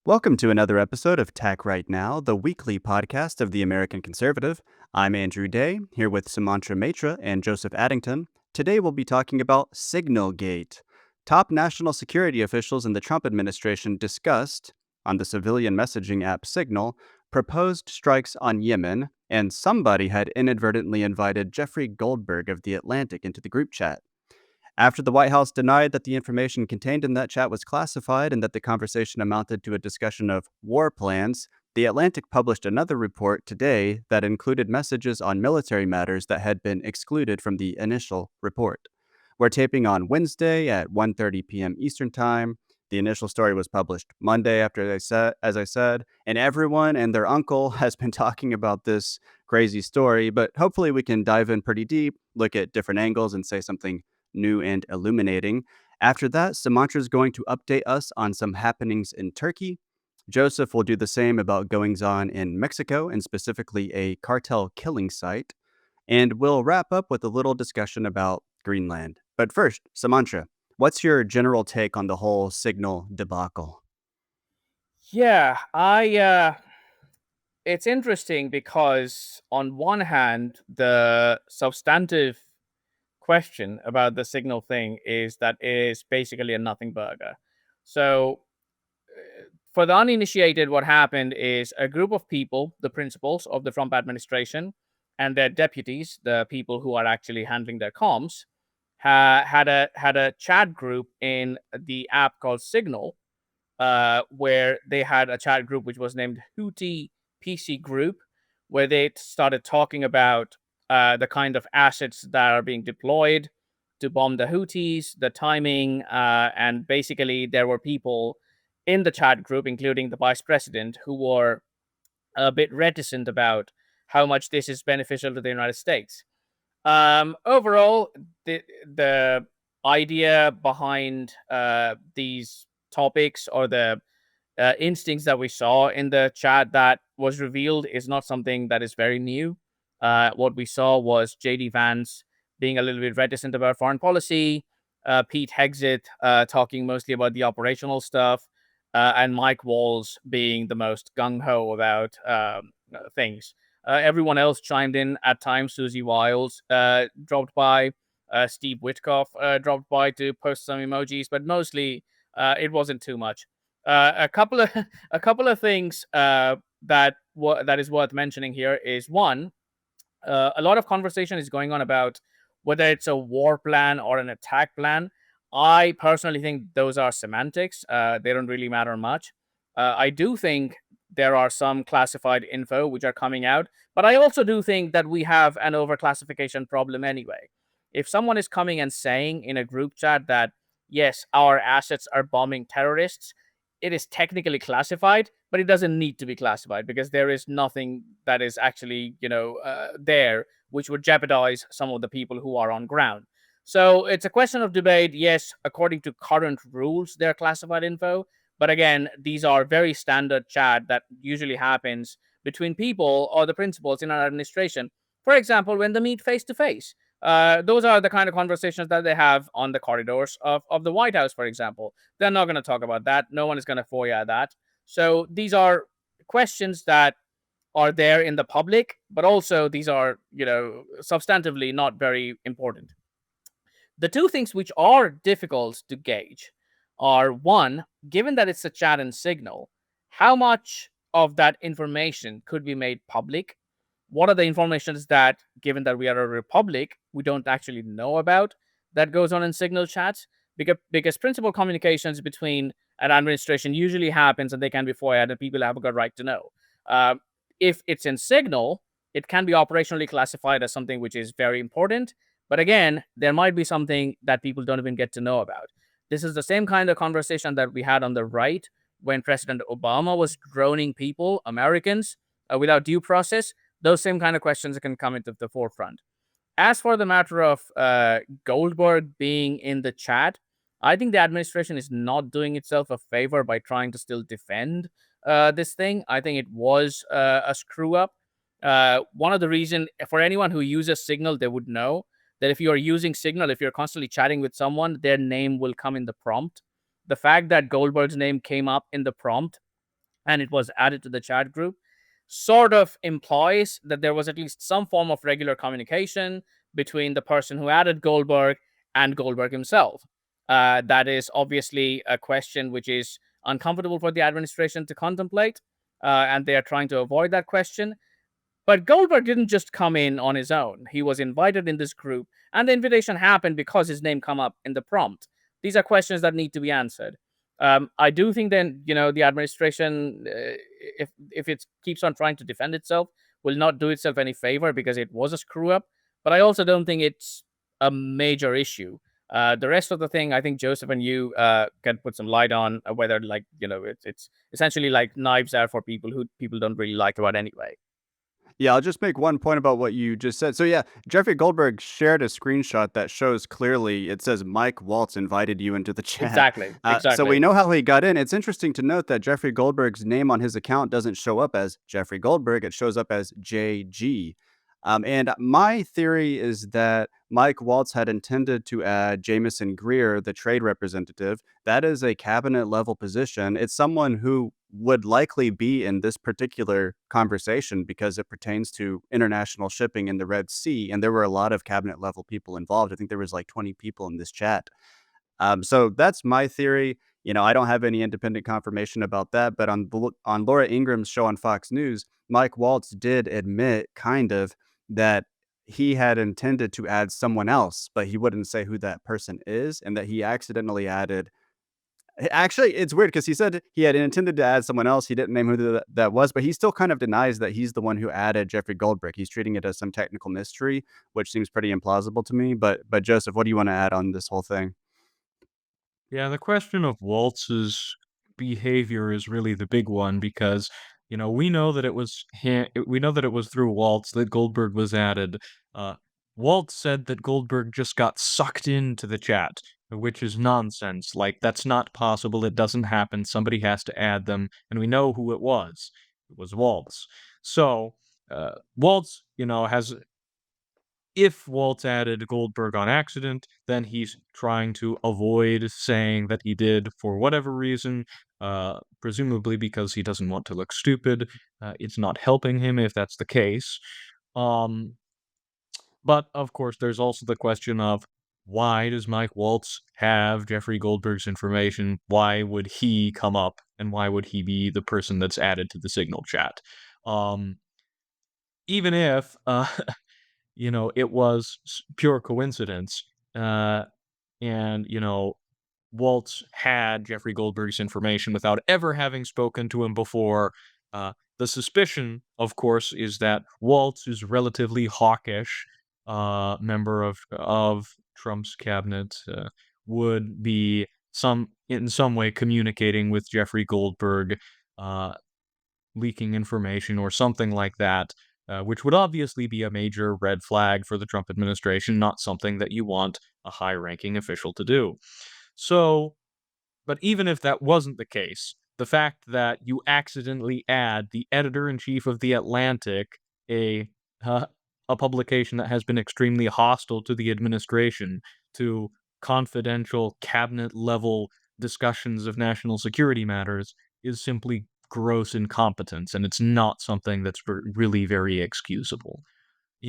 Welcome to another episode of Tech Right Now, the weekly podcast of the American Conservative. I'm Andrew Day, here with Sumantra Maitra and Joseph Addington. Today we'll be talking about Signalgate. Top national security officials in the Trump administration discussed, on the civilian messaging app Signal, proposed strikes on Yemen, and somebody had inadvertently invited Jeffrey Goldberg of The Atlantic into the group chat. After the White House denied that the information contained in that chat was classified and that the conversation amounted to a discussion of war plans, The Atlantic published another report today that included messages on military matters that had been excluded from the initial report. We're taping on Wednesday at 1:30 p.m. Eastern Time. The initial story was published Monday as I said, and everyone and their uncle has been talking about this crazy story, but hopefully we can dive in pretty deep, look at different angles, and say something new and illuminating. After that, Sumantra is going to update us on some happenings in Turkey. Joseph will do the same about goings on in Mexico and specifically a cartel killing site. And we'll wrap up with a little discussion about Greenland. But first, Sumantra, what's your general take on the whole signal debacle? Yeah, it's interesting because on one hand, the substantive question about the signal thing is that it is basically a nothing burger. So, for the uninitiated, what happened is a group of people, the principals of the Trump administration, and their deputies, the people who are actually handling their comms, had a chat group in the app called Signal, where they had a chat group which was named Houthi PC Group, where they started talking about the kind of assets that are being deployed to bomb the Houthis, the timing, and basically there were people in the chat group, including the vice president, who were a bit reticent about how much this is beneficial to the United States. Overall, the idea behind these topics or the instincts that we saw in the chat that was revealed is not something that is very new. What we saw was JD Vance being a little bit reticent about foreign policy, Pete Hegseth talking mostly about the operational stuff, and Mike Waltz being the most gung ho about things. Everyone else chimed in at times. Susie Wiles dropped by. Steve Witkoff dropped by to post some emojis, but mostly it wasn't too much. A couple of a couple of things that is worth mentioning here is one, a lot of conversation is going on about whether it's a war plan or an attack plan. I personally think those are semantics. They don't really matter much. I do think there are some classified info which are coming out, but I also do think that we have an overclassification problem anyway. If someone is coming and saying in a group chat that, yes, our assets are bombing terrorists, it is technically classified, but it doesn't need to be classified because there is nothing that is actually, there which would jeopardize some of the people who are on ground. So it's a question of debate. Yes, according to current rules, they're classified info. But again, these are very standard chat that usually happens between people or the principals in our administration. For example, when they meet face to face. Those are the kind of conversations that they have on the corridors of the White House, for example. They're not going to talk about that. No one is going to FOIA that. So these are questions that are there in the public, but also these are, substantively not very important. The two things which are difficult to gauge are one, given that it's a chat and signal, how much of that information could be made public? What are the informations that, given that we are a republic, we don't actually know about that goes on in signal chats? Because principal communications between an administration usually happens and they can be FOIA'd and people have a good right to know. Uh, if it's in signal, it can be operationally classified as something which is very important. But again, there might be something that people don't even get to know about. This is the same kind of conversation that we had on the right when President Obama was droning people, Americans, without due process. Those same kind of questions can come into the forefront. As for the matter of Goldberg being in the chat, I think the administration is not doing itself a favor by trying to still defend this thing. I think it was a screw up. One of the reason for anyone who uses Signal, they would know that if you are using Signal, if you're constantly chatting with someone, their name will come in the prompt. The fact that Goldberg's name came up in the prompt and it was added to the chat group, sort of implies that there was at least some form of regular communication between the person who added Goldberg and Goldberg himself. That is obviously a question which is uncomfortable for the administration to contemplate, and they are trying to avoid that question. But Goldberg didn't just come in on his own. He was invited in this group, and the invitation happened because his name come up in the prompt. These are questions that need to be answered. I do think then, the administration, if it keeps on trying to defend itself, will not do itself any favor because it was a screw up. But I also don't think it's a major issue. The rest of the thing, I think Joseph and you can put some light on whether, like, it's essentially like knives out for people who people don't really like about anyway. Yeah, I'll just make one point about what you just said. So yeah, Jeffrey Goldberg shared a screenshot that shows clearly it says Mike Waltz invited you into the chat. Exactly, So we exactly. know how he got in. It's interesting to note that Jeffrey Goldberg's name on his account doesn't show up as Jeffrey Goldberg. It shows up as JG. And my theory is that Mike Waltz had intended to add Jameson Greer, the trade representative. That is a cabinet level position. It's someone who would likely be in this particular conversation because it pertains to international shipping in the Red Sea. And there were a lot of cabinet level people involved. I think there was like 20 people in this chat. So that's my theory. I don't have any independent confirmation about that, but on Laura Ingram's show on Fox News, Mike Waltz did admit kind of that he had intended to add someone else, but he wouldn't say who that person is, and that he accidentally added. Actually, it's weird because he said he had intended to add someone else. He didn't name who that was, but he still kind of denies that he's the one who added Jeffrey Goldberg. He's treating it as some technical mystery, which seems pretty implausible to me. But Joseph, what do you want to add on this whole thing? Yeah, the question of Waltz's behavior is really the big one because, we know that we know that it was through Waltz that Goldberg was added. Uh, Waltz said that Goldberg just got sucked into the chat, which is nonsense. Like, that's not possible. It doesn't happen. Somebody has to add them, and we know who it was. It was Waltz. So, Waltz, has if Waltz added Goldberg on accident, then he's trying to avoid saying that he did for whatever reason, presumably because he doesn't want to look stupid. It's not helping him if that's the case. Um, but of course, there's also the question of why does Mike Waltz have Jeffrey Goldberg's information? Why would he come up, and why would he be the person that's added to the signal chat? Um, even if it was pure coincidence. And, Waltz had Jeffrey Goldberg's information without ever having spoken to him before. The suspicion, of course, is that Waltz is relatively hawkish, member of Trump's cabinet, would be in some way communicating with Jeffrey Goldberg, uh, leaking information or something like that, which would obviously be a major red flag for the Trump administration, not something that you want a high ranking official to do. So, but even if that wasn't the case, the fact that you accidentally add the editor in chief of The Atlantic, a uh, a publication that has been extremely hostile to the administration, to confidential cabinet level discussions of national security matters is simply gross incompetence, and it's not something that's really very excusable.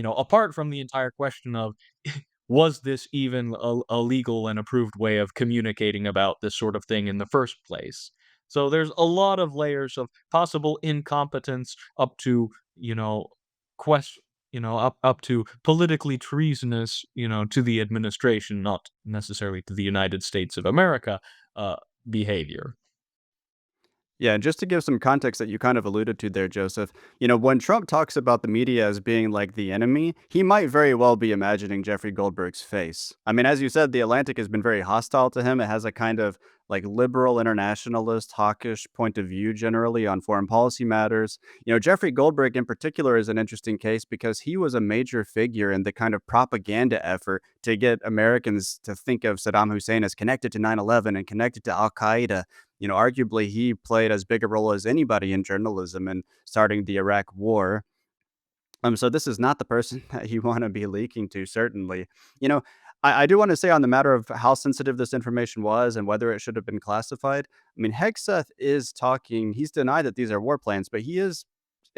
Apart from the entire question of was this even a legal and approved way of communicating about this sort of thing in the first place? So there's a lot of layers of possible incompetence up to, question, up to politically treasonous, to the administration, not necessarily to the United States of America, uh, behavior. Yeah, and just to give some context that you kind of alluded to there, Joseph, when Trump talks about the media as being like the enemy, he might very well be imagining Jeffrey Goldberg's face. I mean, as you said, The Atlantic has been very hostile to him. It has a kind of like liberal internationalist, hawkish point of view generally on foreign policy matters. Jeffrey Goldberg in particular is an interesting case because he was a major figure in the kind of propaganda effort to get Americans to think of Saddam Hussein as connected to 9/11 and connected to Al Qaeda. Arguably he played as big a role as anybody in journalism in starting the Iraq War. So this is not the person that you want to be leaking to, certainly. You know, I do want to say on the matter of how sensitive this information was and whether it should have been classified. I mean, Hegseth is talking. He's denied that these are war plans, but he is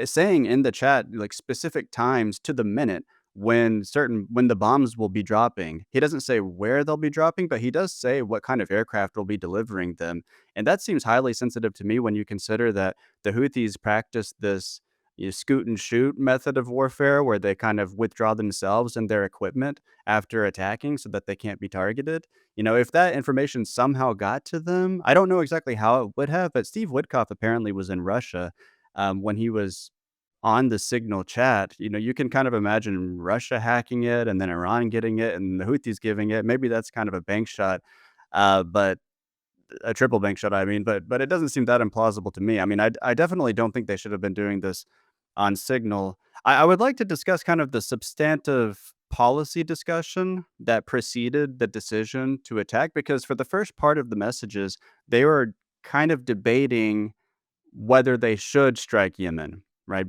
saying in the chat like specific times to the minute when the bombs will be dropping. He doesn't say where they'll be dropping, but he does say what kind of aircraft will be delivering them. And that seems highly sensitive to me when you consider that the Houthis practice this scoot and shoot method of warfare where they kind of withdraw themselves and their equipment after attacking so that they can't be targeted. If that information somehow got to them, I don't know exactly how it would have, but Steve Witkoff apparently was in Russia when he was on the Signal chat. You can kind of imagine Russia hacking it and then Iran getting it and the Houthis giving it. Maybe that's kind of a bank shot, but a triple bank shot, I mean, but it doesn't seem that implausible to me. I mean, I definitely don't think they should have been doing this on Signal. I would like to discuss kind of the substantive policy discussion that preceded the decision to attack, because for the first part of the messages, they were kind of debating whether they should strike Yemen, right?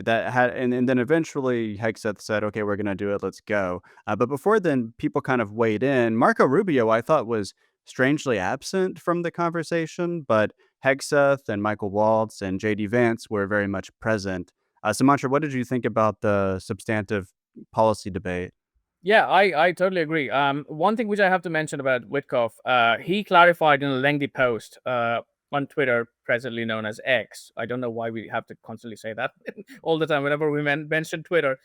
And then eventually Hegseth said, "Okay, we're going to do it. Let's go." But before then, people kind of weighed in. Marco Rubio, I thought, was strangely absent from the conversation, but Hegseth and Michael Waltz and JD Vance were very much present. Sumantra, what did you think about the substantive policy debate? Yeah, I totally agree. One thing which I have to mention about Witkoff, he clarified in a lengthy post on Twitter, presently known as X. I don't know why we have to constantly say that all the time whenever we mention Twitter.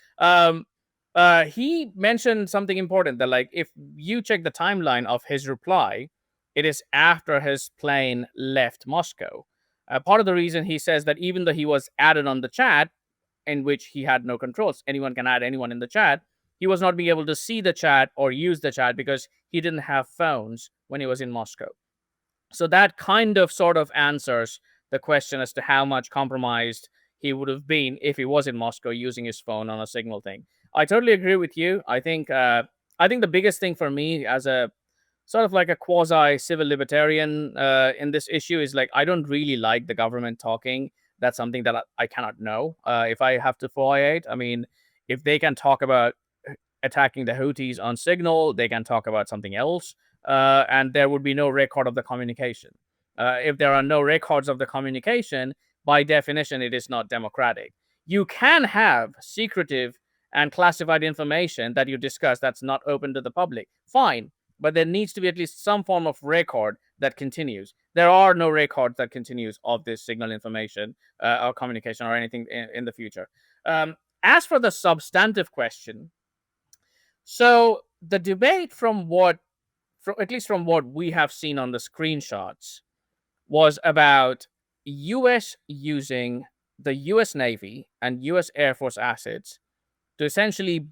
He mentioned something important that, like, if you check the timeline of his reply, it is after his plane left Moscow. Part of the reason he says that even though he was added on the chat, in which he had no controls, anyone can add anyone in the chat, he was not being able to see the chat or use the chat because he didn't have phones when he was in Moscow. So that kind of sort of answers the question as to how much compromised he would have been if he was in Moscow using his phone on a Signal thing. I totally agree with you. I think the biggest thing for me as a sort of like a quasi civil libertarian in this issue is, like, I don't really like the government talking. That's something that I cannot know. If I have to FOIA it, I mean, if they can talk about attacking the Houthis on Signal, they can talk about something else, and there would be no record of the communication. If there are no records of the communication, by definition, it is not democratic. You can have secretive and classified information that you discuss that's not open to the public. Fine, but there needs to be at least some form of record that continues. There are no records that continues of this Signal information or communication or anything in the future. As for the substantive question, so the debate at least from what we have seen on the screenshots, was about US using the US Navy and US Air Force assets to essentially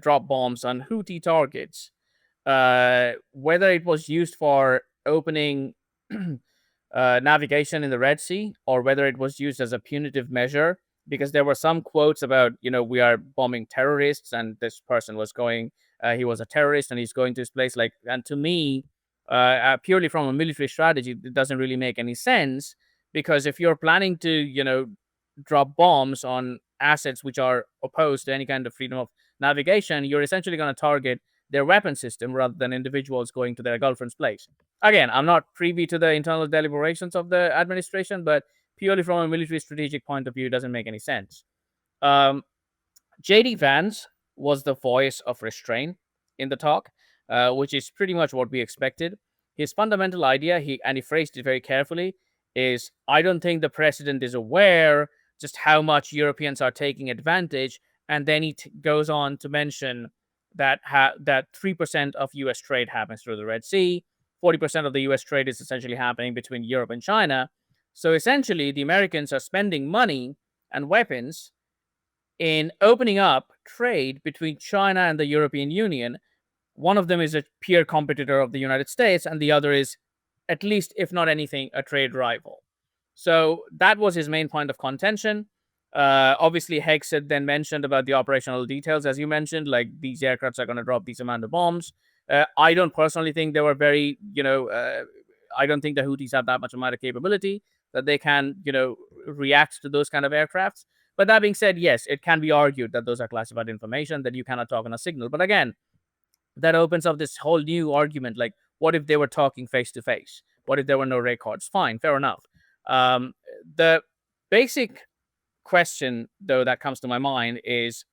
drop bombs on Houthi targets. Whether it was used for opening navigation in the Red Sea, or whether it was used as a punitive measure, because there were some quotes about, we are bombing terrorists, and this person was going, he was a terrorist and he's going to this place. Like, and to me, purely from a military strategy, it doesn't really make any sense, because if you're planning to, drop bombs on assets which are opposed to any kind of freedom of navigation, you're essentially going to target their weapon system rather than individuals going to their girlfriend's place. Again, I'm not privy to the internal deliberations of the administration, but purely from a military strategic point of view, it doesn't make any sense. JD Vance was the voice of restraint in the talk, which is pretty much what we expected. His fundamental idea, he phrased it very carefully, is, I don't think the president is aware just how much Europeans are taking advantage. And then he goes on to mention that 3% of US trade happens through the Red Sea. 40% of the US trade is essentially happening between Europe and China. So essentially, the Americans are spending money and weapons in opening up trade between China and the European Union. One of them is a peer competitor of the United States, and the other is, at least if not anything, a trade rival. So that was his main point of contention. Obviously, Hegseth then mentioned about the operational details, as you mentioned, like these aircrafts are going to drop these amount of bombs. I don't personally think they were very, I don't think the Houthis have that much amount of capability that they can, react to those kind of aircrafts. But that being said, yes, it can be argued that those are classified information that you cannot talk on a Signal. But again, that opens up this whole new argument. Like, what if they were talking face to face? What if there were no records? Fine, fair enough. The basic question, though, that comes to my mind is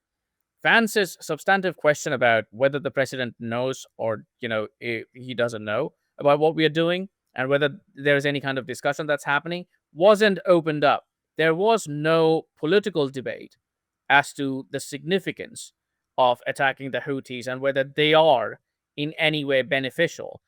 Vance's substantive question about whether the president knows or he doesn't know about what we are doing, and whether there's any kind of discussion that's happening, wasn't opened up. There was no political debate as to the significance of attacking the Houthis and whether they are in any way beneficial.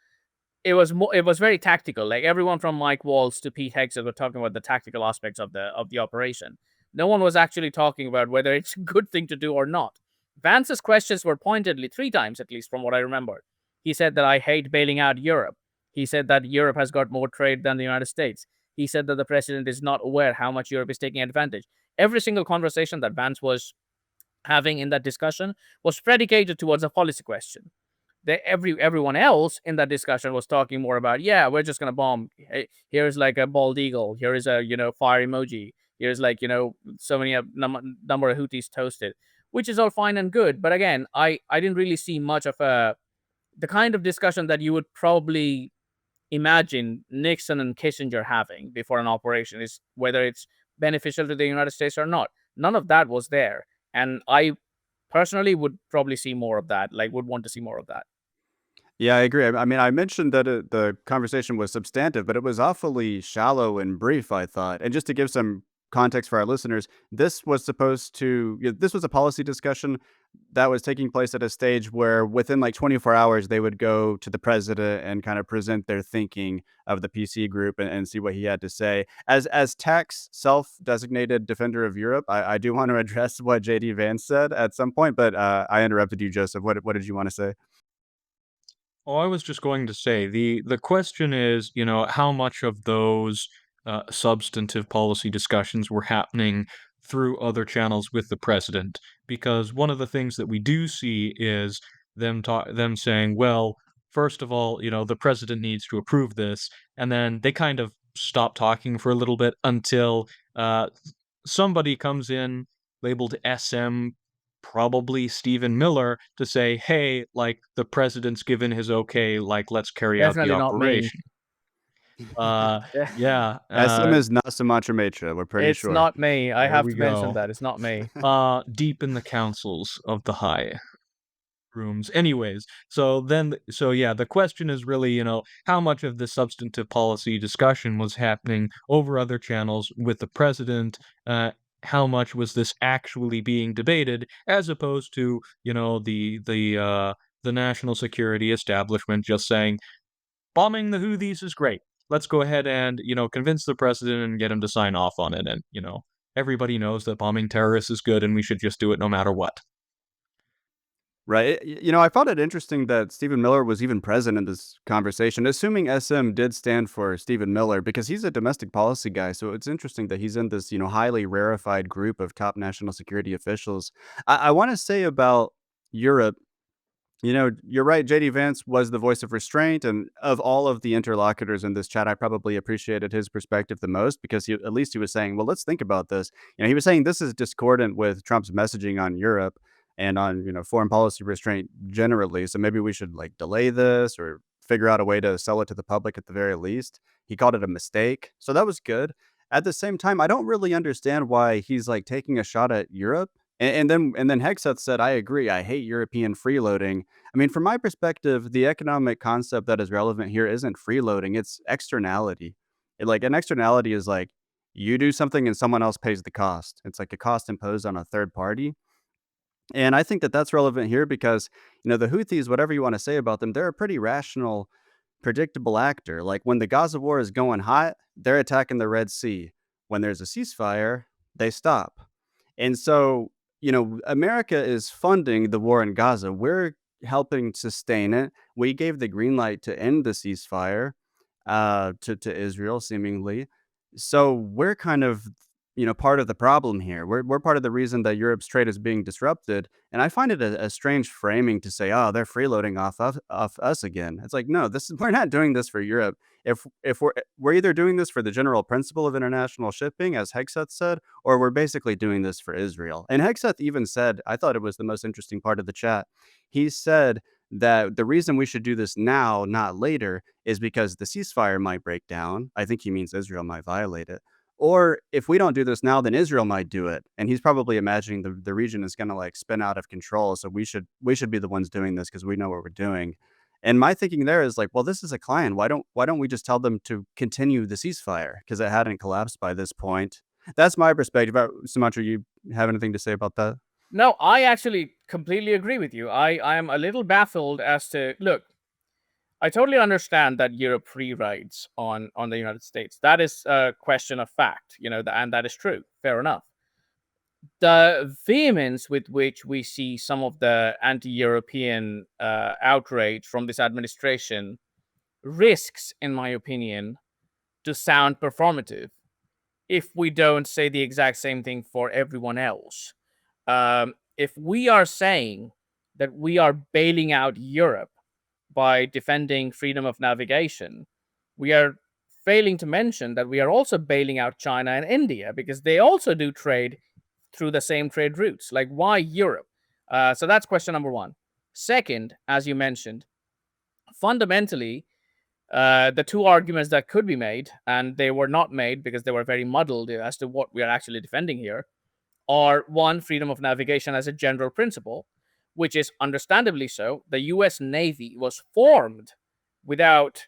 It was very tactical. Like, everyone from Mike Waltz to Pete Hegseth were talking about the tactical aspects of the operation. No one was actually talking about whether it's a good thing to do or not. Vance's questions were pointedly, 3 times at least from what I remember. He said that I hate bailing out Europe. He said that Europe has got more trade than the United States. He said that the president is not aware how much Europe is taking advantage. Every single conversation that Vance was having in that discussion was predicated towards a policy question. Everyone else in that discussion was talking more about, yeah, we're just gonna bomb. Hey, here's like a bald eagle. Here is a fire emoji. Here's like so many number of Houthis toasted, which is all fine and good. But again, I didn't really see much of the kind of discussion that you would probably imagine Nixon and Kissinger having before an operation, is whether it's beneficial to the United States or not. None of that was there, and I personally would probably see more of that. Like, would want to see more of that. Yeah, I agree. I mean, I mentioned that the conversation was substantive, but it was awfully shallow and brief, I thought. And just to give some context for our listeners, this was a policy discussion that was taking place at a stage where within like 24 hours, they would go to the president and kind of present their thinking of the PC group and see what he had to say. As Tack's self-designated defender of Europe, I do want to address what JD Vance said at some point, but I interrupted you, Joseph. What did you want to say? Oh, I was just going to say the question is, how much of those substantive policy discussions were happening through other channels with the president? Because one of the things that we do see is them saying, well, first of all, the president needs to approve this, and then they kind of stop talking for a little bit until somebody comes in labeled SM, probably Stephen Miller, to say, "Hey, like, the president's given his okay, like, let's carry out the Definitely not me. operation." Uh, Yeah, yeah, SM is not Sumantra Maitra, we're pretty it's sure. not me. I there have we to mention go. that it's not me. Deep in the councils of the high rooms. Anyways, so yeah, the question is really, how much of the substantive policy discussion was happening over other channels with the president? How much was this actually being debated, as opposed to, the national security establishment just saying, bombing the Houthis is great. Let's go ahead and, convince the president and get him to sign off on it. And, everybody knows that bombing terrorists is good and we should just do it no matter what. Right. I found it interesting that Stephen Miller was even present in this conversation, assuming SM did stand for Stephen Miller, because he's a domestic policy guy. So it's interesting that he's in this, highly rarefied group of top national security officials. I want to say about Europe, you're right. JD Vance was the voice of restraint. And of all of the interlocutors in this chat, I probably appreciated his perspective the most, because at least he was saying, well, let's think about this. He was saying this is discordant with Trump's messaging on Europe and on, foreign policy restraint generally. So maybe we should like delay this or figure out a way to sell it to the public at the very least. He called it a mistake. So that was good. At the same time, I don't really understand why he's like taking a shot at Europe. And then Hegseth said, I agree. I hate European freeloading. I mean, from my perspective, the economic concept that is relevant here isn't freeloading, it's externality. Like an externality is like you do something and someone else pays the cost. It's like a cost imposed on a third party. And I think that that's relevant here because, the Houthis, whatever you want to say about them, they're a pretty rational, predictable actor. Like when the Gaza war is going hot, they're attacking the Red Sea. When there's a ceasefire, they stop. And so, America is funding the war in Gaza. We're helping sustain it. We gave the green light to end the ceasefire to Israel, seemingly. So we're kind of, part of the problem here. We're part of the reason that Europe's trade is being disrupted. And I find it a strange framing to say, oh, they're freeloading off us again. It's like, no, we're not doing this for Europe. If we're either doing this for the general principle of international shipping, as Hegseth said, or we're basically doing this for Israel. And Hegseth even said, I thought it was the most interesting part of the chat. He said that the reason we should do this now, not later, is because the ceasefire might break down. I think he means Israel might violate it. Or if we don't do this now, then Israel might do it. And he's probably imagining the region is going to like spin out of control. So we should be the ones doing this because we know what we're doing. And my thinking there is like, well, this is a client. Why don't we just tell them to continue the ceasefire because it hadn't collapsed by this point? That's my perspective. Sumatra, you have anything to say about that? No, I actually completely agree with you. I am a little baffled as to look. I totally understand that Europe free rides on the United States. That is a question of fact, and that is true. Fair enough. The vehemence with which we see some of the anti-European outrage from this administration risks, in my opinion, to sound performative if we don't say the exact same thing for everyone else. If we are saying that we are bailing out Europe by defending freedom of navigation, we are failing to mention that we are also bailing out China and India because they also do trade through the same trade routes. Like, why Europe? So that's question number one. Second, as you mentioned, fundamentally, the two arguments that could be made, and they were not made because they were very muddled as to what we are actually defending here, are one, freedom of navigation as a general principle, which is understandably so. The US Navy was formed without,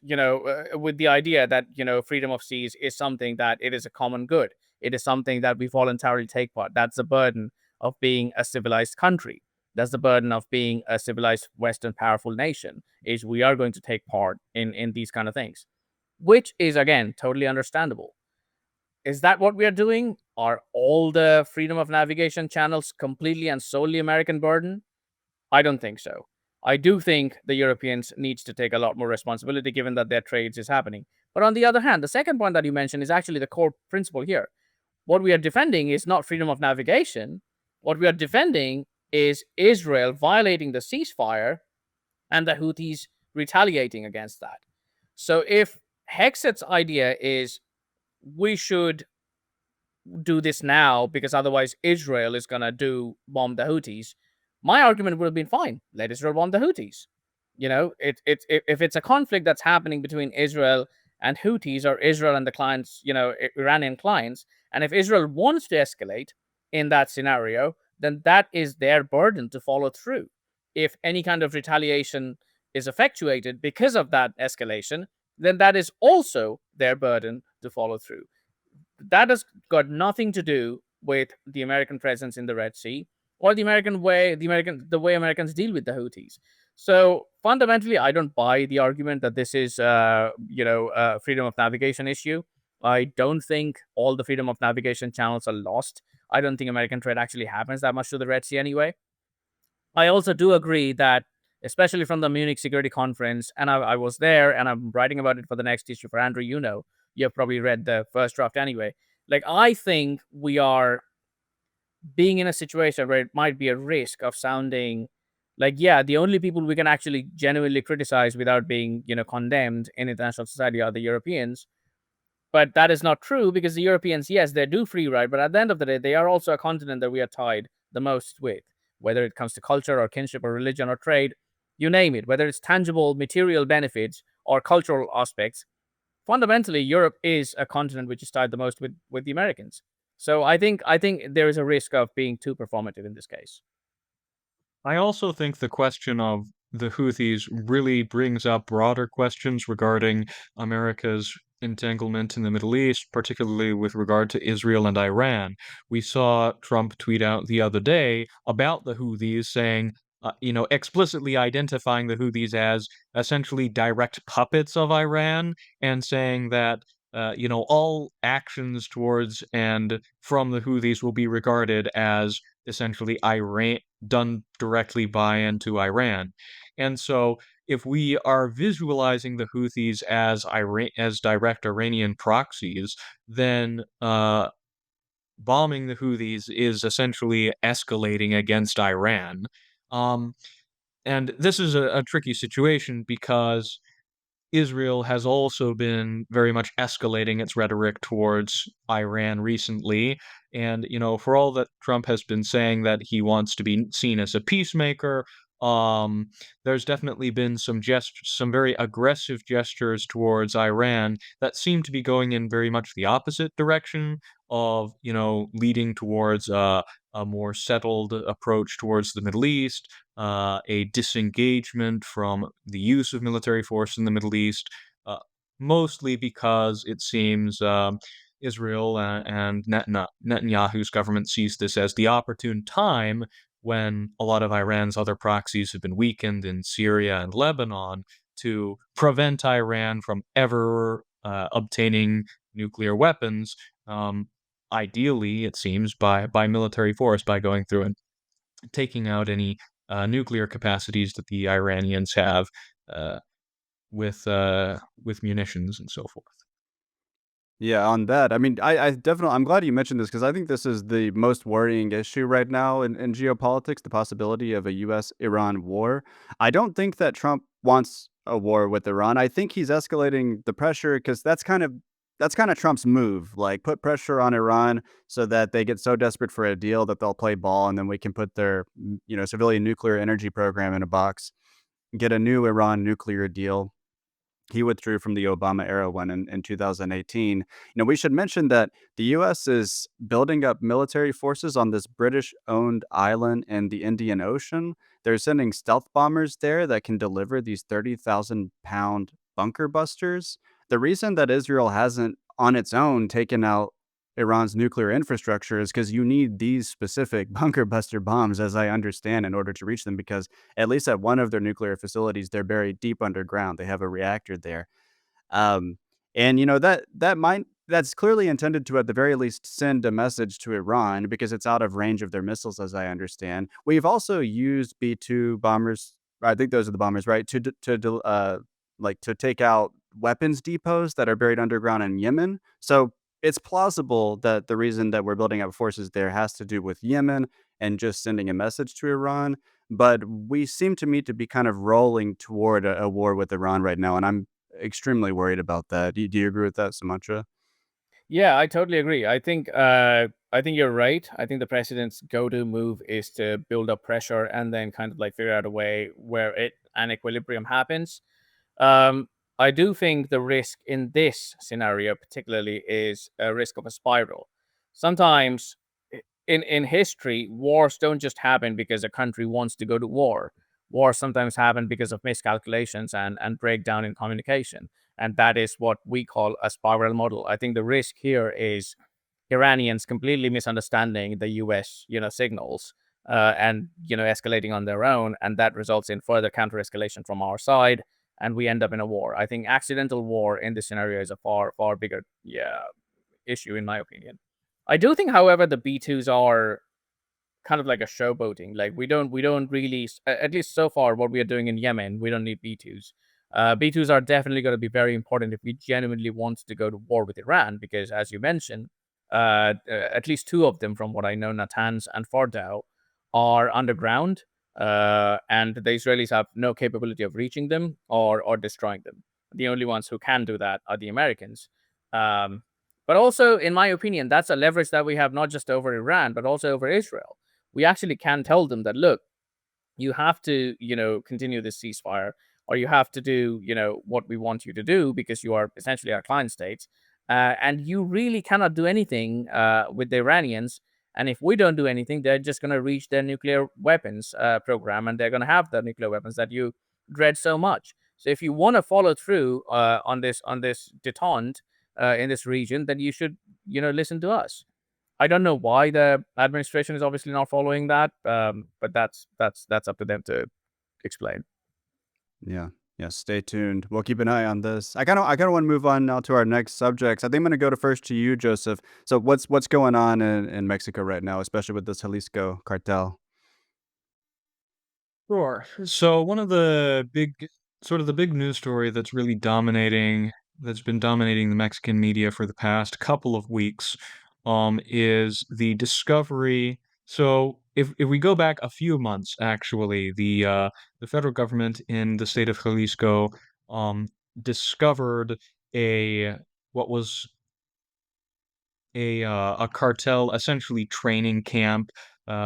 with the idea that, freedom of seas is something that it is a common good. It is something that we voluntarily take part. That's the burden of being a civilized country. That's the burden of being a civilized Western powerful nation, is we are going to take part in these kind of things, which is, again, totally understandable. Is that what we are doing? Are all the freedom of navigation channels completely and solely American burden? I don't think so. I do think the Europeans needs to take a lot more responsibility given that their trades is happening. But on the other hand, the second point that you mentioned is actually the core principle here. What we are defending is not freedom of navigation. What we are defending is Israel violating the ceasefire and the Houthis retaliating against that. So if Hexet's idea is we should do this now because otherwise Israel is going to bomb the Houthis, my argument would have been fine. Let Israel bomb the Houthis. If it's a conflict that's happening between Israel and Houthis or Israel and the clients, Iranian clients, and if Israel wants to escalate in that scenario, then that is their burden to follow through. If any kind of retaliation is effectuated because of that escalation, then that is also their burden to follow through. That has got nothing to do with the American presence in the Red Sea or the way Americans deal with the Houthis. So fundamentally, I don't buy the argument that this is a freedom of navigation issue. I don't think all the freedom of navigation channels are lost. I don't think American trade actually happens that much to the Red Sea anyway. I also do agree that, especially from the Munich Security Conference, and I was there and I'm writing about it for the next issue for Andrew, you have probably read the first draft anyway. Like, I think we are being in a situation where it might be a risk of sounding like, yeah, the only people we can actually genuinely criticize without being, condemned in international society are the Europeans. But that is not true because the Europeans, yes, they do free ride, but at the end of the day, they are also a continent that we are tied the most with, whether it comes to culture or kinship or religion or trade, you name it, whether it's tangible material benefits or cultural aspects. Fundamentally, Europe is a continent which is tied the most with the Americans. So I think there is a risk of being too performative in this case. I also think the question of the Houthis really brings up broader questions regarding America's entanglement in the Middle East, particularly with regard to Israel and Iran. We saw Trump tweet out the other day about the Houthis saying, explicitly identifying the Houthis as essentially direct puppets of Iran and saying that all actions towards and from the Houthis will be regarded as essentially Iran done directly by and to Iran. And so if we are visualizing the Houthis as direct Iranian proxies, then bombing the Houthis is essentially escalating against Iran. Um, and this is a tricky situation because Israel has also been very much escalating its rhetoric towards Iran recently. And, for all that Trump has been saying that he wants to be seen as a peacemaker, um, there's definitely been some very aggressive gestures towards Iran that seem to be going in very much the opposite direction of, leading towards a more settled approach towards the Middle East, a disengagement from the use of military force in the Middle East, uh, mostly because it seems Israel and Netanyahu's government sees this as the opportune time when a lot of Iran's other proxies have been weakened in Syria and Lebanon to prevent Iran from ever obtaining nuclear weapons. Um, Ideally, it seems by military force, by going through and taking out any nuclear capacities that the Iranians have uh, with munitions and so forth. Yeah, on that, I mean, I definitely, I'm glad you mentioned this because I think this is the most worrying issue right now in geopolitics, the possibility of a US-Iran war. I don't think that Trump wants a war with Iran. I think he's escalating the pressure because that's kind of Trump's move. Like, put pressure on Iran so that they get so desperate for a deal that they'll play ball, and then we can put their civilian nuclear energy program in a box, get a new Iran nuclear deal. He withdrew from the Obama era when in 2018. We should mention that the US is building up military forces on this British-owned island in the Indian Ocean. They're sending stealth bombers there that can deliver these 30,000-pound bunker busters. The reason that Israel hasn't on its own taken out Iran's nuclear infrastructure is because you need these specific bunker buster bombs, as I understand, in order to reach them, because at least at one of their nuclear facilities, they're buried deep underground. They have a reactor there. Um, and that's clearly intended to, at the very least, send a message to Iran because it's out of range of their missiles, as I understand. We've also used B-2 bombers. I think those are the bombers, right? To take out weapons depots that are buried underground in Yemen. So it's plausible that the reason that we're building up forces there has to do with Yemen and just sending a message to Iran. But we seem to me to be kind of rolling toward a war with Iran right now, and I'm extremely worried about that. Do you agree with that, Sumantra? Yeah, I totally agree. I think you're right. I think the president's go-to move is to build up pressure and then kind of like figure out a way where an equilibrium happens. Um, I do think the risk in this scenario, particularly, is a risk of a spiral. Sometimes in history, wars don't just happen because a country wants to go to war. Wars sometimes happen because of miscalculations and breakdown in communication, and that is what we call a spiral model. I think the risk here is Iranians completely misunderstanding the U.S. Signals, and escalating on their own, and that results in further counter escalation from our side, and we end up in a war. I think accidental war in this scenario is a far bigger issue, in my opinion. I do think, however, the B-2s are kind of like a showboating. Like, we don't really, at least so far, what we are doing in Yemen, we don't need B-2s. B-2s are definitely going to be very important if we genuinely want to go to war with Iran, because as you mentioned, at least two of them, from what I know, Natanz and Fordow, are underground, and the Israelis have no capability of reaching them or destroying them. The only ones who can do that are the Americans. Um, but also, in my opinion, that's a leverage that we have not just over Iran, but also over Israel. We actually can tell them that, look, you have to, continue this ceasefire, or you have to do, what we want you to do because you are essentially our client states. And you really cannot do anything with the Iranians. And if we don't do anything, they're just going to reach their nuclear weapons program, and they're going to have the nuclear weapons that you dread so much. So if you want to follow through on this detente in this region, then you should, listen to us. I don't know why the administration is obviously not following that, but that's up to them to explain. Yeah. Yeah, stay tuned. We'll keep an eye on this. I kind of want to move on now to our next subjects. I think I'm going to go to first to you, Joseph. So what's going on in Mexico right now, especially with this Jalisco cartel? Sure. So one of the big news story that's been dominating the Mexican media for the past couple of weeks, is the discovery. So if we go back a few months, actually, the federal government in the state of Jalisco, um, discovered a what was a cartel, essentially training camp,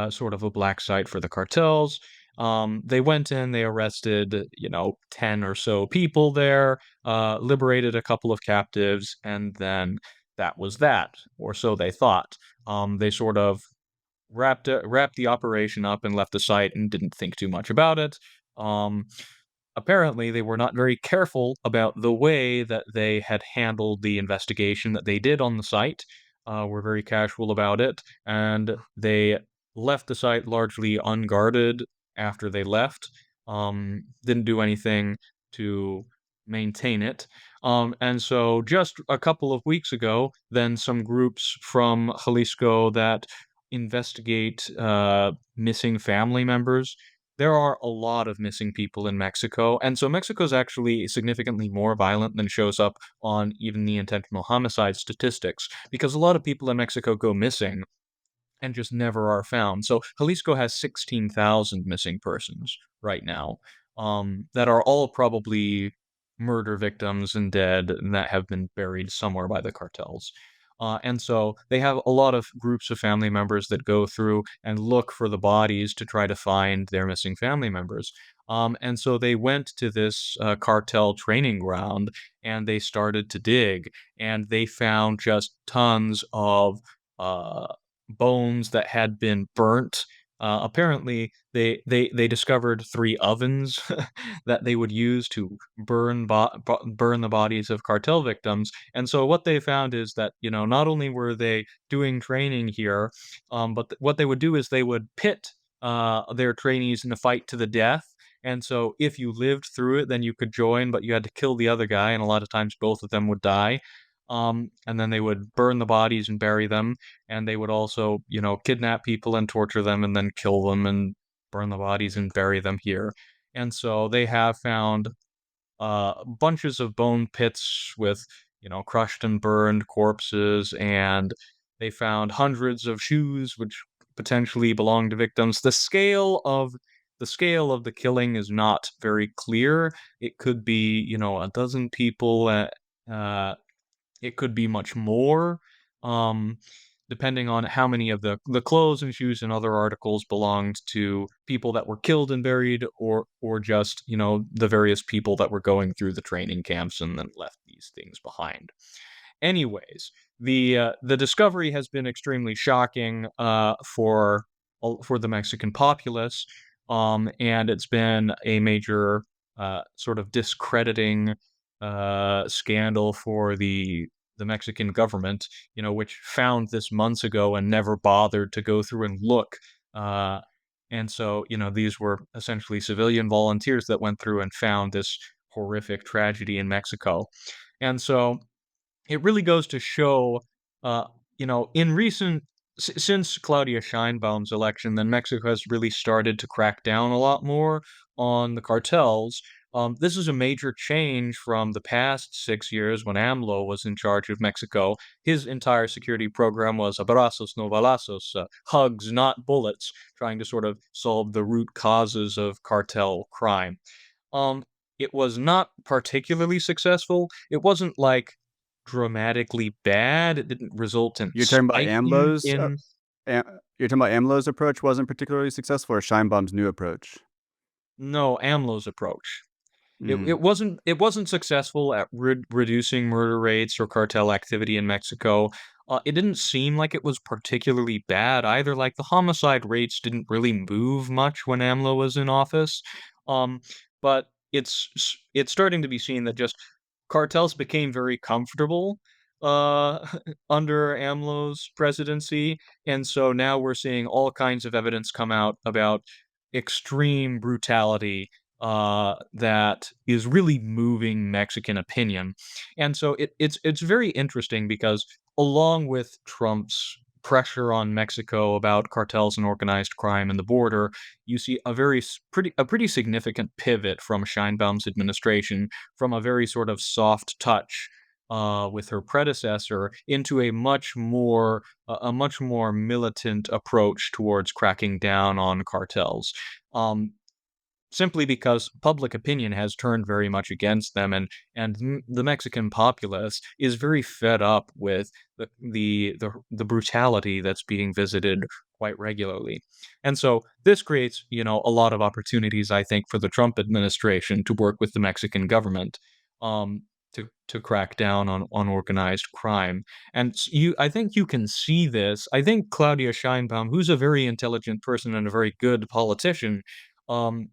sort of a black site for the cartels. They went in, they arrested, 10 or so people there, liberated a couple of captives, and then that was that, or so they thought. They sort of wrapped the operation up and left the site and didn't think too much about it. Um, Apparently, they were not very careful about the way that they had handled the investigation that they did on the site. Were very casual about it, and they left the site largely unguarded after they left. Didn't do anything to maintain it. And so just a couple of weeks ago, then some groups from Jalisco that investigate missing family members, there are a lot of missing people in Mexico, and so Mexico's actually significantly more violent than shows up on even the intentional homicide statistics, because a lot of people in Mexico go missing and just never are found. So Jalisco has 16,000 missing persons right now, that are all probably murder victims and dead and that have been buried somewhere by the cartels. And so they have a lot of groups of family members that go through and look for the bodies to try to find their missing family members. And so they went to this cartel training ground and they started to dig, and they found just tons of uh, bones that had been burnt. Apparently, they discovered 3 ovens that they would use to burn the bodies of cartel victims, and so what they found is that, not only were they doing training here, but what they would do is they would pit, their trainees in a fight to the death, and so if you lived through it, then you could join, but you had to kill the other guy, and a lot of times both of them would die. And then they would burn the bodies and bury them, and they would also, kidnap people and torture them and then kill them and burn the bodies and bury them here. And so they have found bunches of bone pits with, crushed and burned corpses, and they found hundreds of shoes which potentially belonged to victims. The scale of the killing is not very clear. It could be, a dozen people. Uh, it could be much more, um, depending on how many of the clothes and shoes and other articles belonged to people that were killed and buried, or just, the various people that were going through the training camps and then left these things behind. Anyways, the discovery has been extremely shocking, for the Mexican populace, and it's been a major, sort of discrediting, scandal for the Mexican government, which found this months ago and never bothered to go through and look. Uh, and so, these were essentially civilian volunteers that went through and found this horrific tragedy in Mexico. And so it really goes to show, uh, in since Claudia Scheinbaum's election, then Mexico has really started to crack down a lot more on the cartels. This is a major change from the past 6 years when AMLO was in charge of Mexico. His entire security program was abrazos no balazos, hugs, not bullets, trying to sort of solve the root causes of cartel crime. Um, it was not particularly successful. It wasn't like dramatically bad. It didn't result in You're talking about spiking AMLO's in a you're talking about AMLO's approach wasn't particularly successful, or Scheinbaum's new approach? no, AMLO's approach. It Mm. it wasn't successful at reducing murder rates or cartel activity in Mexico. It didn't seem like it was particularly bad either. Like the homicide rates didn't really move much when AMLO was in office. Um, but it's starting to be seen that just cartels became very comfortable under AMLO's presidency, and so now we're seeing all kinds of evidence come out about extreme brutality that is really moving Mexican opinion. And so it's very interesting because along with Trump's pressure on Mexico about cartels and organized crime and the border, you see a pretty significant pivot from Scheinbaum's administration from a very sort of soft touch with her predecessor into a much more militant approach towards cracking down on cartels. Um, simply because public opinion has turned very much against them, and the Mexican populace is very fed up with the brutality that's being visited quite regularly. And so this creates, a lot of opportunities, I think, for the Trump administration to work with the Mexican government, um, to crack down on organized crime. And I think you can see this. I think Claudia Scheinbaum, who's a very intelligent person and a very good politician, um,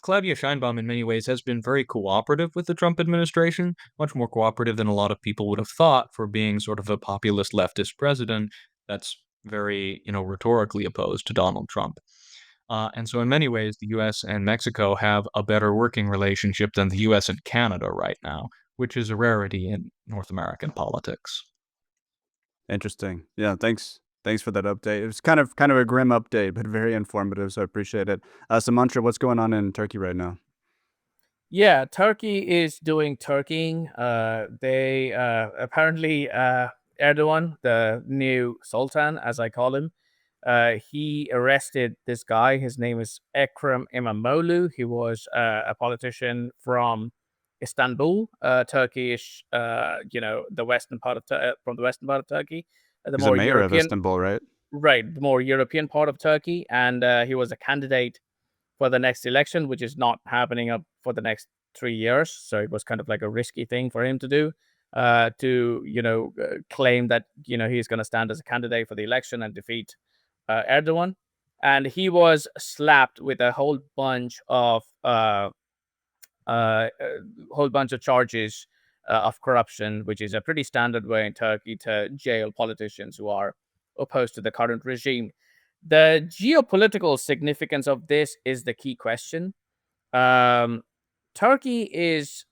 Claudia Scheinbaum, in many ways, has been very cooperative with the Trump administration, much more cooperative than a lot of people would have thought for being sort of a populist leftist president that's very, rhetorically opposed to Donald Trump. And so, in many ways, the US and Mexico have a better working relationship than the US and Canada right now, which is a rarity in North American politics. Interesting. Yeah, thanks for that update. It was kind of a grim update, but very informative, so I appreciate it. Sumantra, what's going on in Turkey right now? Yeah, Turkey is doing Turkeying. They apparently Erdogan, the new sultan, as I call him, he arrested this guy. His name is Ekrem Imamoglu. He was a politician from Istanbul, Turkish. The western part of from the western part of Turkey, the He's a more mayor of European, Istanbul, right? right, the more European part of Turkey, and he was a candidate for the next election, which is not happening up for the next 3 years. So it was kind of like a risky thing for him to do, to claim that he's going to stand as a candidate for the election and defeat Erdogan. And he was slapped with a whole bunch of charges of corruption, which is a pretty standard way in Turkey to jail politicians who are opposed to the current regime. The geopolitical significance of this is the key question. Um, Turkey is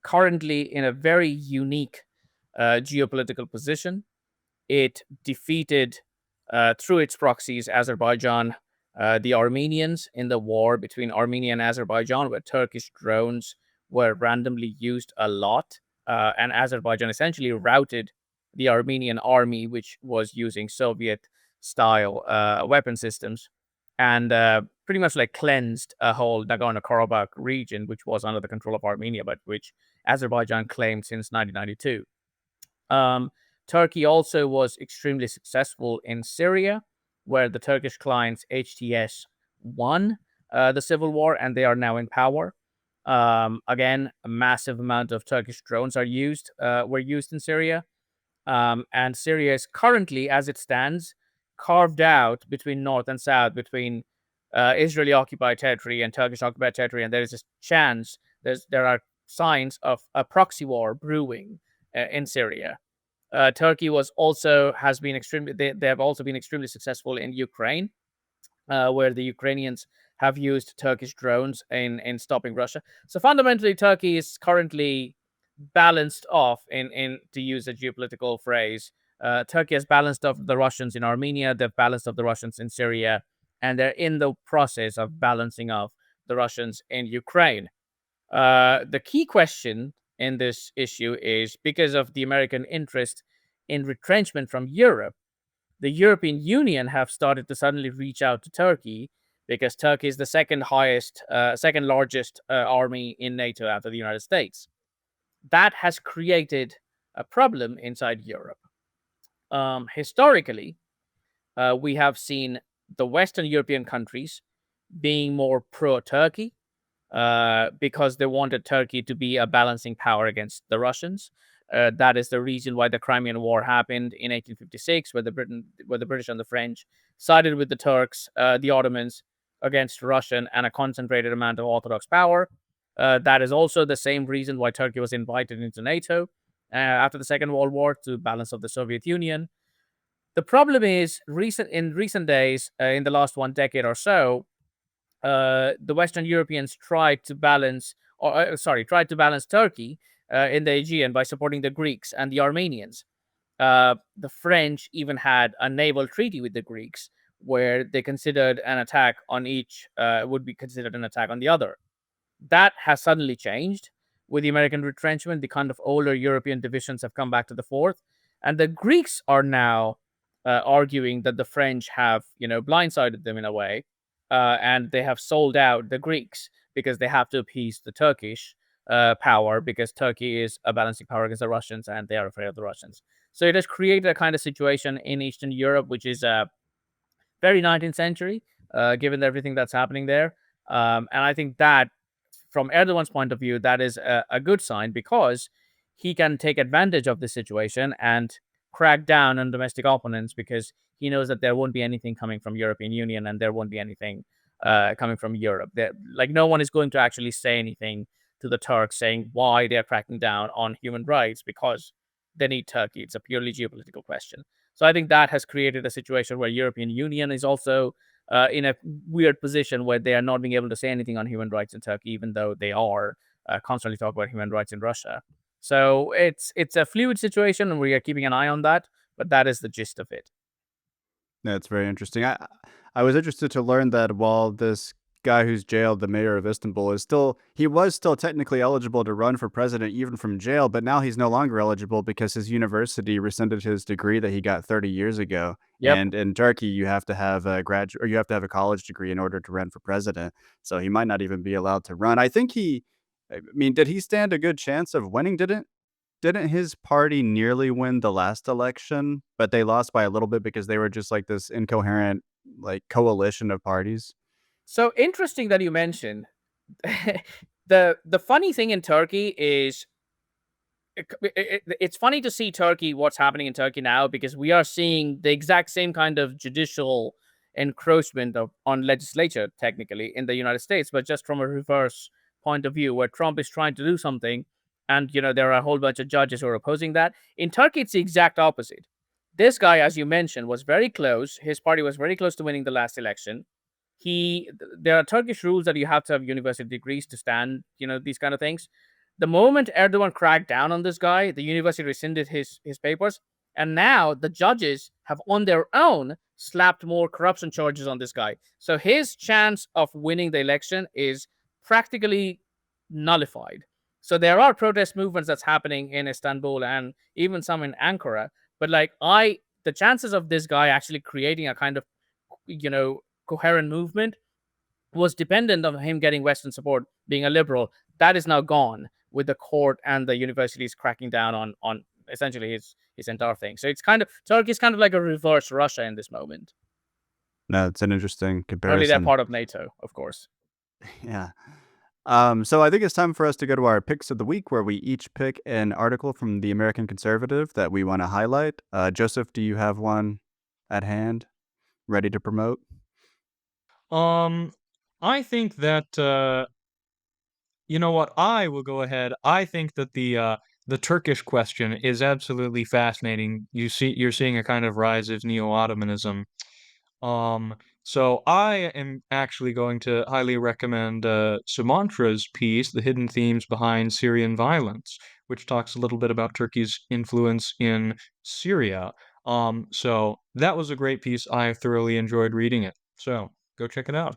currently in a very unique geopolitical position. It defeated, through its proxies, Azerbaijan, the Armenians in the war between Armenia and Azerbaijan, where Turkish drones were randomly used a lot. And Azerbaijan essentially routed the Armenian army, which was using Soviet style weapon systems, and pretty much like cleansed a whole Nagorno Karabakh region, which was under the control of Armenia, but which Azerbaijan claimed since 1992. Um, Turkey also was extremely successful in Syria, where the Turkish clients HTS won the civil war, and they are now in power. Again, a massive amount of Turkish drones were used in Syria, and Syria is currently, as it stands, carved out between north and south, between Israeli occupied territory and Turkish occupied territory, and there is a chance there are signs of a proxy war brewing in Syria. Turkey has been extremely. They have also been extremely successful in Ukraine, where the Ukrainians have used Turkish drones in stopping Russia. So fundamentally, Turkey is currently balanced off. In to use a geopolitical phrase, Turkey has balanced off the Russians in Armenia. They've balanced off the Russians in Syria, and they're in the process of balancing off the Russians in Ukraine. The key question in this issue is, because of the American interest in retrenchment from Europe, the European Union have started to suddenly reach out to Turkey, because Turkey is the second largest army in NATO after the United States. That has created a problem inside Europe. Historically, we have seen the Western European countries being more pro-Turkey, because they wanted Turkey to be a balancing power against the Russians. That is the reason why the Crimean War happened in 1856, where the British and the French sided with the Turks, the Ottomans, against Russian and a concentrated amount of Orthodox power. That is also the same reason why Turkey was invited into NATO after the Second World War, to balance of the Soviet Union. The problem is, in recent days, in the last 1 decade or so, the Western Europeans tried to balance Turkey in the Aegean by supporting the Greeks and the Armenians. The French even had a naval treaty with the Greeks, where they considered an attack on each would be considered an attack on the other. That has suddenly changed with the American retrenchment. The kind of older European divisions have come back to the fore, and the Greeks are now arguing that the French have, blindsided them in a way, and they have sold out the Greeks because they have to appease the Turkish power, because Turkey is a balancing power against the Russians and they are afraid of the Russians. So it has created a kind of situation in Eastern Europe, which is very 19th century, given everything that's happening there. And I think that, from Erdogan's point of view, that is a good sign, because he can take advantage of the situation and crack down on domestic opponents, because he knows that there won't be anything coming from European Union and there won't be anything coming from Europe. Like, no one is going to actually say anything to the Turks saying why they are cracking down on human rights, because they need Turkey. It's a purely geopolitical question. So I think that has created a situation where European Union is also in a weird position where they are not being able to say anything on human rights in Turkey, even though they are constantly talking about human rights in Russia. So it's a fluid situation, and we are keeping an eye on that. But that is the gist of it. That's very interesting. I was interested to learn that while this guy who's jailed, the mayor of Istanbul, he was still technically eligible to run for president even from jail, but now he's no longer eligible because his university rescinded his degree that he got 30 years ago. Yep. And in Turkey, you have to have a graduate, or you have to have a college degree in order to run for president. So he might not even be allowed to run. I mean, did he stand a good chance of winning? Didn't his party nearly win the last election, but they lost by a little bit because they were just like this incoherent, like, coalition of parties? So interesting that you mentioned. The funny thing in Turkey is, it's funny to see Turkey, what's happening in Turkey now, because we are seeing the exact same kind of judicial encroachment on legislature, technically, in the United States, but just from a reverse point of view, where Trump is trying to do something, and there are a whole bunch of judges who are opposing that. In Turkey, it's the exact opposite. This guy, as you mentioned, was very close. His party was very close to winning the last election. There are Turkish rules that you have to have university degrees to stand, these kind of things. The moment Erdogan cracked down on this guy, the university rescinded his papers, and now the judges have on their own slapped more corruption charges on this guy. So his chance of winning the election is practically nullified. So there are protest movements that's happening in Istanbul and even some in Ankara, but the chances of this guy actually creating a kind of coherent movement was dependent on him getting Western support, being a liberal. That is now gone, with the court and the universities cracking down on essentially his entire thing. So Turkey's kind of like a reverse Russia in this moment. No, it's an interesting Only they're comparison. part of NATO, of course. Yeah. So I think it's time for us to go to our picks of the week, where we each pick an article from the American Conservative that we want to highlight. Joseph, do you have one at hand, ready to promote? Um, I think that you know what? I will go ahead. I think that the Turkish question is absolutely fascinating. You're seeing a kind of rise of neo-Ottomanism. Um, so I am actually going to highly recommend Sumantra's piece, "The Hidden Themes Behind Syrian Violence," which talks a little bit about Turkey's influence in Syria. So that was a great piece. I thoroughly enjoyed reading it. So go check it out.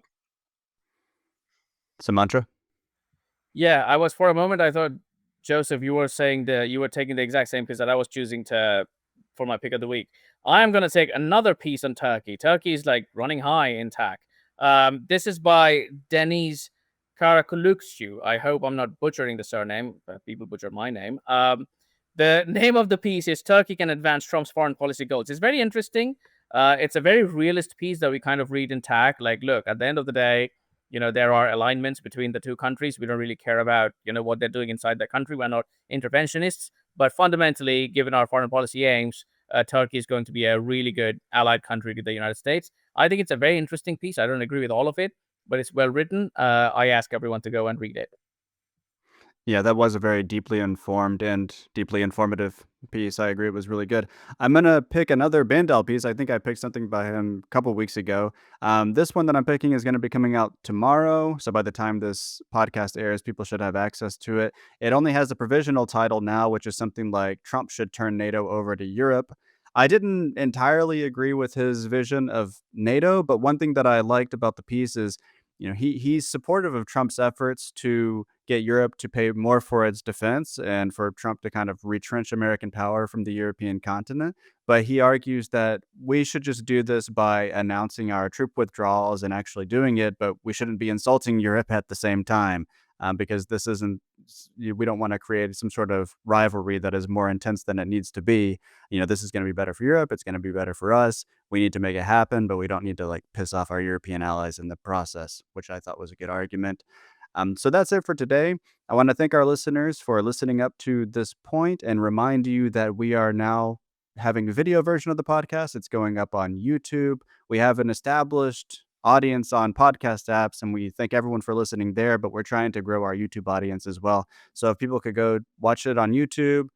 Sumantra? Yeah, I was, for a moment, I thought, Joseph, you were saying that you were taking the exact same piece that I was choosing for my pick of the week. I am going to take another piece on Turkey. Turkey is like running high in TAC. This is by Deniz Karakuluksu. I hope I'm not butchering the surname, but people butcher my name. The name of the piece is "Turkey Can Advance Trump's Foreign Policy Goals." It's very interesting. It's a very realist piece that we kind of read in TAC. Like, look, at the end of the day, there are alignments between the two countries. We don't really care about, what they're doing inside the country. We're not interventionists. But fundamentally, given our foreign policy aims, Turkey is going to be a really good allied country to the United States. I think it's a very interesting piece. I don't agree with all of it, but it's well written. I ask everyone to go and read it. Yeah, that was a very deeply informed and deeply informative piece. I agree, it was really good. I'm gonna pick another Bandal piece. I think I picked something by him a couple weeks ago. This one that I'm picking is gonna be coming out tomorrow, so by the time this podcast airs, people should have access to it. It only has a provisional title now, which is something like "Trump should turn NATO over to Europe." I didn't entirely agree with his vision of NATO, but one thing that I liked about the piece is he's supportive of Trump's efforts to get Europe to pay more for its defense and for Trump to kind of retrench American power from the European continent. But he argues that we should just do this by announcing our troop withdrawals and actually doing it, but we shouldn't be insulting Europe at the same time, because this isn't, we don't want to create some sort of rivalry that is more intense than it needs to be. This is going to be better for Europe. It's going to be better for us. We need to make it happen, but we don't need to like piss off our European allies in the process, which I thought was a good argument. So that's it for today. I want to thank our listeners for listening up to this point and remind you that we are now having a video version of the podcast. It's going up on YouTube. We have an established audience on podcast apps, and we thank everyone for listening there, but we're trying to grow our YouTube audience as well. So if people could go watch it on YouTube,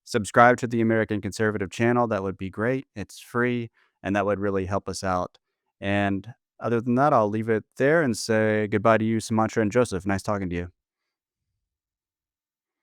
subscribe to the American Conservative channel, that would be great. It's free, and that would really help us out. And other than that, I'll leave it there and say goodbye to you, Sumantra and Joseph. Nice talking to you.